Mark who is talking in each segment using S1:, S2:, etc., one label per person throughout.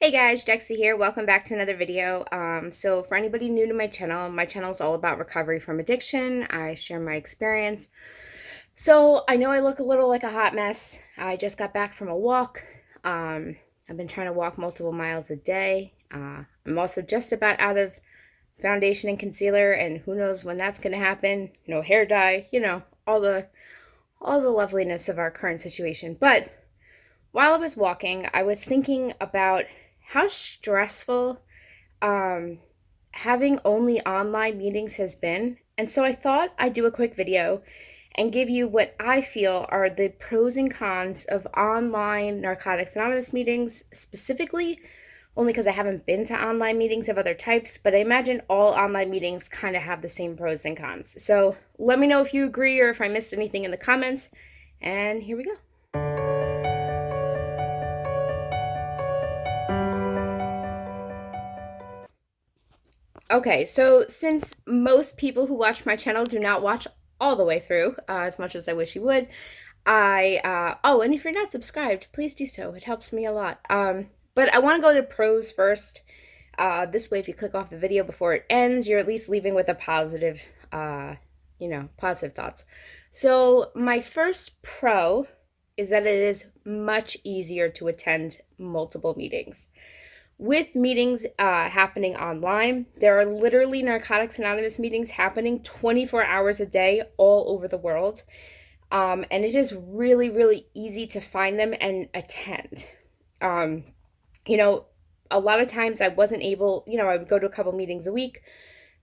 S1: Hey guys, Jexie here. Welcome back to another video. So for anybody new to my channel is all about recovery from addiction. I share my experience. So I know I look a little like a hot mess. I just got back from a walk. I've been trying to walk multiple miles a day. I'm also just about out of foundation and concealer, and who knows when that's going to happen. No hair dye, all the loveliness of our current situation. But while I was walking, I was thinking about how stressful um, having only online meetings has been. And so I thought I'd do a quick video and give you what I feel are the pros and cons of online Narcotics Anonymous meetings, specifically only because I haven't been to online meetings of other types, but I imagine all online meetings kind of have the same pros and cons. So let me know if you agree or if I missed anything in the comments. And here we go. Okay, so since most people who watch my channel do not watch all the way through, as much as I wish you would, oh, and if you're not subscribed, please do so. It helps me a lot. But I want to go to pros first. This way, if you click off the video before it ends, you're at least leaving with a positive, positive thoughts. So my first pro is that it is much easier to attend multiple meetings. With meetings happening online, there are literally Narcotics Anonymous meetings happening 24 hours a day all over the world. And it is really, really easy to find them and attend. Um, you know, a lot of times I wasn't able, I would go to a couple meetings a week.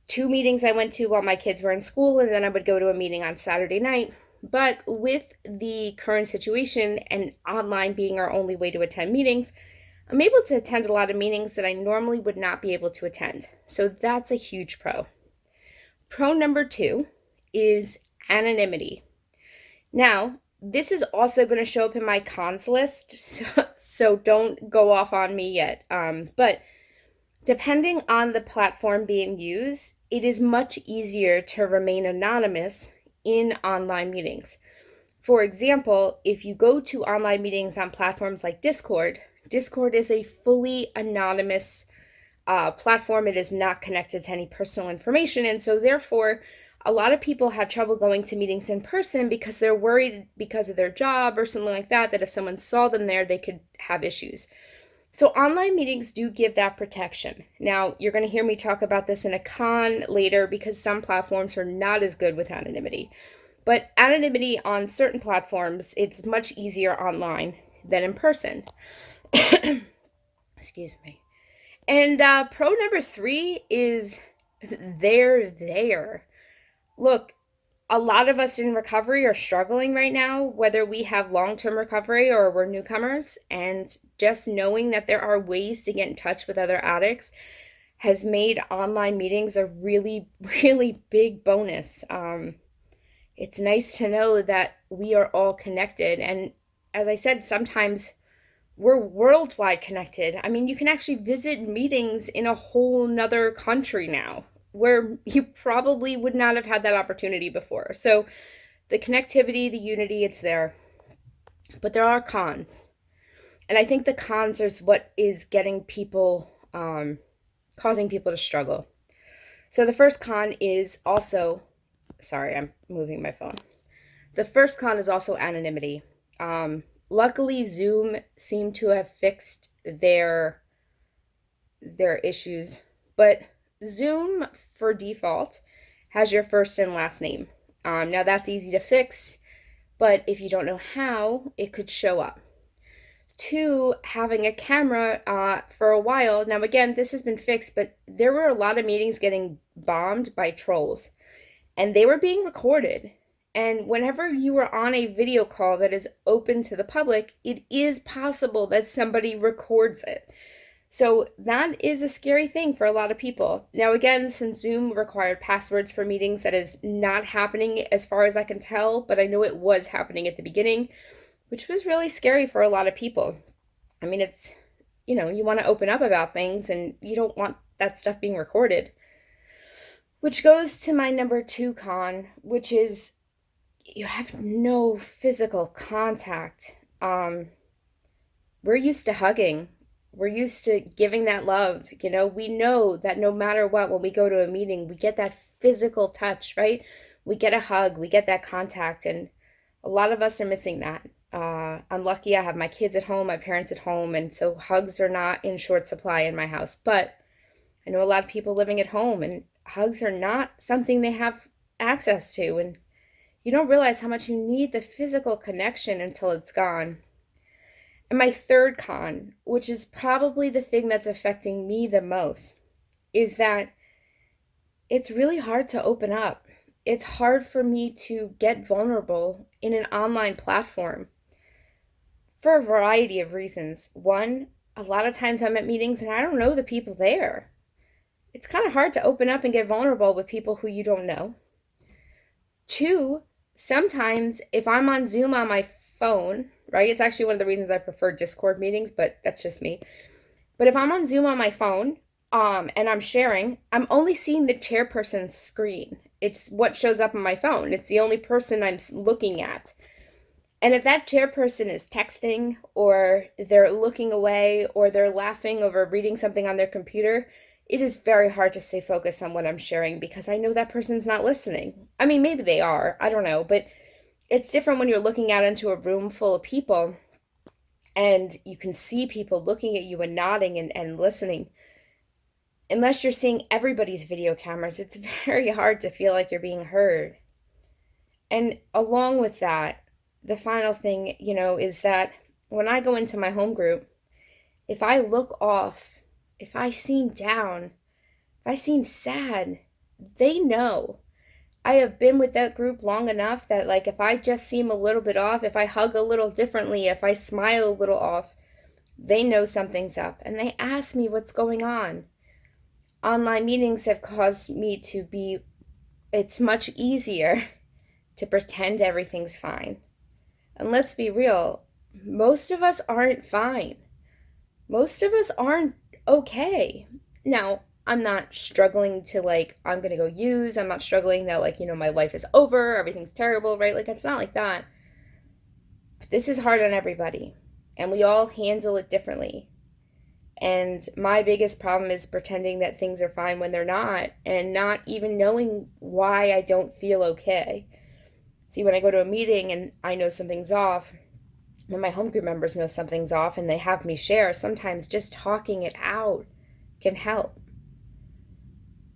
S1: 2 meetings I went to while my kids were in school, and then I would go to a meeting on Saturday night. But with the current situation and online being our only way to attend meetings, I'm able to attend a lot of meetings that I normally would not be able to attend. So that's a huge pro. Pro number 2 is anonymity. Now, this is also going to show up in my cons list, so don't go off on me yet. But depending on the platform being used, it is much easier to remain anonymous in online meetings. For example, if you go to online meetings on platforms like Discord is a fully anonymous platform. It is not connected to any personal information. And so, therefore, a lot of people have trouble going to meetings in person because they're worried because of their job or something like that, that if someone saw them there, they could have issues. So online meetings do give that protection. Now, you're going to hear me talk about this in a con later because some platforms are not as good with anonymity. But anonymity on certain platforms, it's much easier online than in person. Excuse me. And pro number 3 is they're there. Look, a lot of us in recovery are struggling right now, whether we have long-term recovery or we're newcomers, and just knowing that there are ways to get in touch with other addicts has made online meetings a really, really big bonus. It's nice to know that we are all connected. And as I said, sometimes we're worldwide connected. I mean, you can actually visit meetings in a whole nother country now where you probably would not have had that opportunity before. So the connectivity, the unity, it's there. But there are cons. And I think the cons is what is getting people, causing people to struggle. So the first con is also, sorry, I'm moving my phone. The first con is also anonymity. Luckily, Zoom seemed to have fixed their issues, but Zoom for default has your first and last name. Now that's easy to fix, but if you don't know how, it could show up. 2, having a camera for a while. Now again, this has been fixed, but there were a lot of meetings getting bombed by trolls, and they were being recorded. And whenever you are on a video call that is open to the public, it is possible that somebody records it. So that is a scary thing for a lot of people. Now, again, since Zoom required passwords for meetings, that is not happening as far as I can tell, but I know it was happening at the beginning, which was really scary for a lot of people. I mean, it's, you want to open up about things and you don't want that stuff being recorded. Which goes to my number 2 con, which is you have no physical contact. We're used to hugging. We're used to giving that love. We know that no matter what, when we go to a meeting, we get that physical touch, right? We get a hug, we get that contact, and a lot of us are missing that. I'm lucky I have my kids at home, my parents at home, and so hugs are not in short supply in my house. But I know a lot of people living at home, and hugs are not something they have access to. And you don't realize how much you need the physical connection until it's gone. And my third con, which is probably the thing that's affecting me the most, is that it's really hard to open up. It's hard for me to get vulnerable in an online platform for a variety of reasons. One, a lot of times I'm at meetings and I don't know the people there. It's kind of hard to open up and get vulnerable with people who you don't know. Two, sometimes if I'm on Zoom on my phone, right? It's actually one of the reasons I prefer Discord meetings, but that's just me. But if I'm on Zoom on my phone, and I'm sharing, I'm only seeing the chairperson's screen. It's what shows up on my phone. It's the only person I'm looking at. And if that chairperson is texting, or they're looking away, or they're laughing over reading something on their computer, it is very hard to stay focused on what I'm sharing because I know that person's not listening. I mean, maybe they are, I don't know, but it's different when you're looking out into a room full of people and you can see people looking at you and nodding and listening. Unless you're seeing everybody's video cameras, it's very hard to feel like you're being heard. And along with that, the final thing, is that when I go into my home group, if I look off, if I seem down, if I seem sad, they know. I have been with that group long enough that, like, if I just seem a little bit off, if I hug a little differently, if I smile a little off, they know something's up and they ask me what's going on. Online meetings have caused me it's much easier to pretend everything's fine. And let's be real, most of us aren't fine. Most of us aren't okay. Now, I'm not struggling to I'm gonna go use, I'm not struggling that my life is over, everything's terrible, right? It's not like that. But this is hard on everybody, and we all handle it differently. And my biggest problem is pretending that things are fine when they're not, and not even knowing why I don't feel okay. See, when I go to a meeting and I know something's off, when my home group members know something's off and they have me share, sometimes just talking it out can help.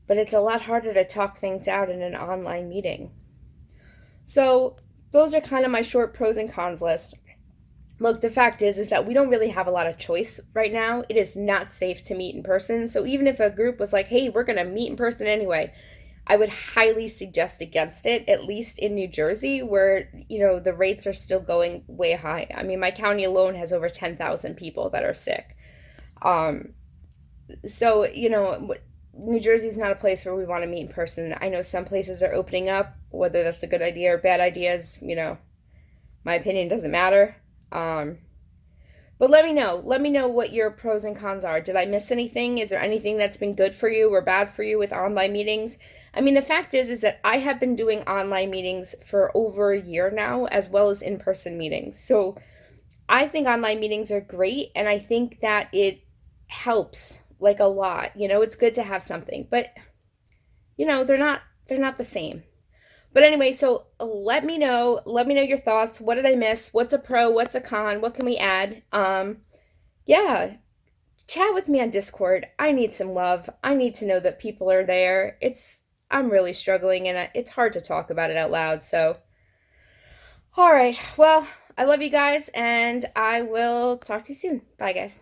S1: But it's a lot harder to talk things out in an online meeting. So those are kind of my short pros and cons list. Look, the fact is that we don't really have a lot of choice right now. It is not safe to meet in person. So even if a group was like, hey, we're going to meet in person anyway, I would highly suggest against it, at least in New Jersey, where, the rates are still going way high. I mean, my county alone has over 10,000 people that are sick. So, New Jersey is not a place where we want to meet in person. I know some places are opening up. Whether that's a good idea or bad idea is, my opinion doesn't matter. But let me know. Let me know what your pros and cons are. Did I miss anything? Is there anything that's been good for you or bad for you with online meetings? I mean, the fact is that I have been doing online meetings for over a year now, as well as in-person meetings. So I think online meetings are great, and I think that it helps a lot. It's good to have something, but they're not the same. But anyway, so let me know your thoughts. What did I miss? What's a pro? What's a con? What can we add? Yeah, chat with me on Discord. I need some love. I need to know that people are there. I'm really struggling, and it's hard to talk about it out loud. So, all right. Well, I love you guys, and I will talk to you soon. Bye, guys.